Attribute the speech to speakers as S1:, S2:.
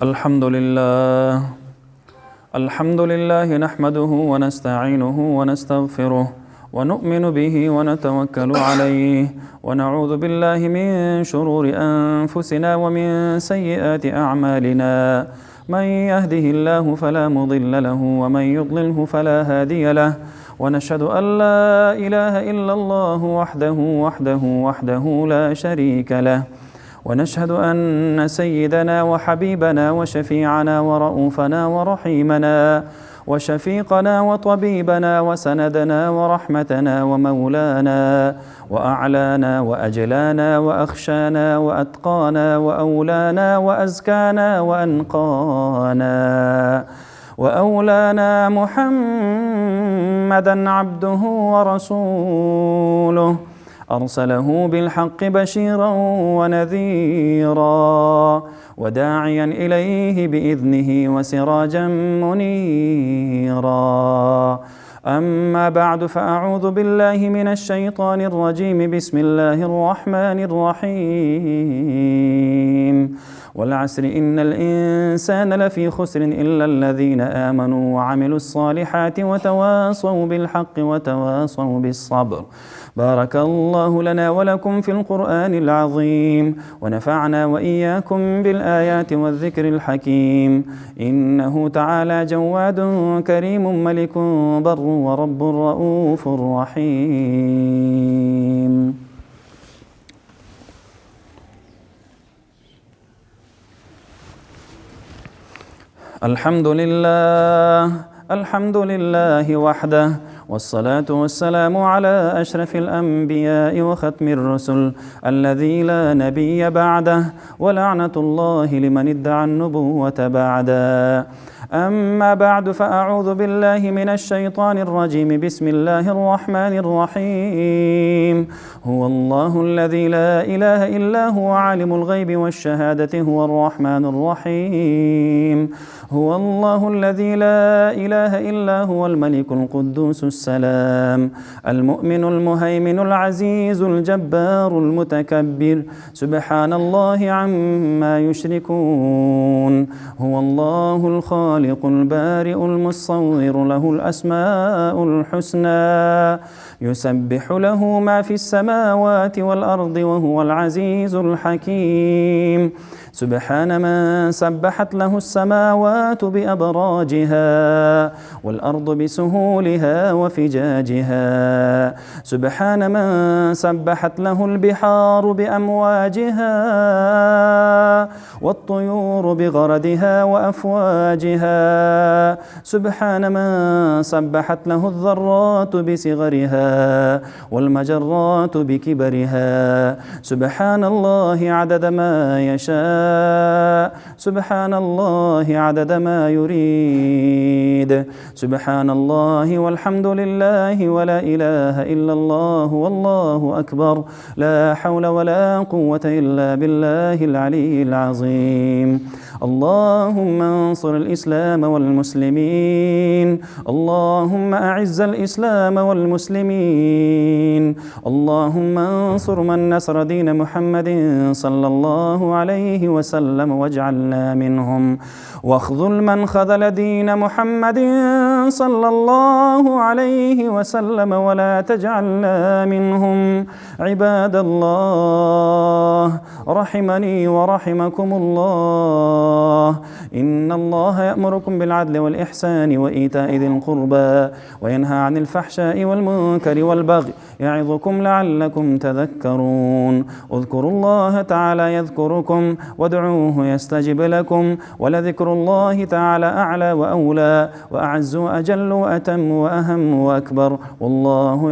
S1: الحمد لله نحمده ونستعينه ونستغفره ونؤمن به ونتوكل عليه ونعوذ بالله من شرور أنفسنا ومن سيئات أعمالنا. من يهده الله فلا مضل له ومن يضلله فلا هادي له، ونشهد أن لا إله إلا الله وحده لا شريك له، ونشهد أن سيدنا وحبيبنا وشفيعنا ورؤوفنا ورحيمنا وشفيقنا وطبيبنا وسندنا ورحمتنا ومولانا وأعلانا وأجلانا وأخشانا وأتقانا وأولانا وأزكانا وأنقانا وأولانا محمدًا عبده ورسوله، أرسله بالحق بشيرا ونذيرا وداعيا إليه بإذنه وسراجا منيرا. أما بعد، فأعوذ بالله من الشيطان الرجيم. بسم الله الرحمن الرحيم. والعصر إن الإنسان لفي خسر إلا الذين آمنوا وعملوا الصالحات وتواصوا بالحق وتواصوا بالصبر. بارك الله لنا ولكم في القرآن العظيم، ونفعنا وإياكم بالآيات والذكر الحكيم. إنه تعالى جواد كريم ملك بر ورب رؤوف رحيم. الحمد لله وحده، والصلاة والسلام على أشرف الأنبياء وختم الرسل الذي لا نبي بعده، ولعنة الله لمن ادعى النبوة بعده. أما بعد، فأعوذ بالله من الشيطان الرجيم. بسم الله الرحمن الرحيم. هو الله الذي لا إله إلا هو عالم الغيب والشهادة هو الرحمن الرحيم. هو الله الذي لا إله إلا هو الملك القدوس السلام المؤمن المهيمن العزيز الجبار المتكبر، سبحان الله عما يشركون. هو الله الخالق البارئ المصور، له الأسماء الحسنى، يسبح له ما في السماوات والأرض وهو العزيز الحكيم. سبحان من سبحت له السماوات بأبراجها والأرض بسهولها وفجاجها. سبحان من سبحت له البحار بأمواجها والطيور بغردها وأفواجها. سبحان من سبحت له الذرات بصغرها والمجرات بكبرها. سبحان الله عدد ما يشاء، سبحان الله عدد ما يريد. سبحان الله والحمد لله ولا إله إلا الله والله أكبر. لا حول ولا قوة إلا بالله العلي العظيم. اللهم انصر الإسلام والمسلمين، اللهم أعز الإسلام والمسلمين، اللهم انصر من نصر دين محمد صلى الله عليه وسلم واجعلنا منهم، واخذل من خذل دين محمد صلى الله عليه وسلم ولا تجعلنا منهم. عباد الله، رحمني ورحمكم الله، إن الله يأمركم بالعدل والإحسان وإيتاء ذي القربى وينهى عن الفحشاء والمنكر والبغي، يعظكم لعلكم تذكرون. اذكروا الله تعالى يذكركم وادعوه يستجب لكم، ولذكر الله تعالى أعلى وأولى وأعز وأجل وأتم وأهم وأكبر، والله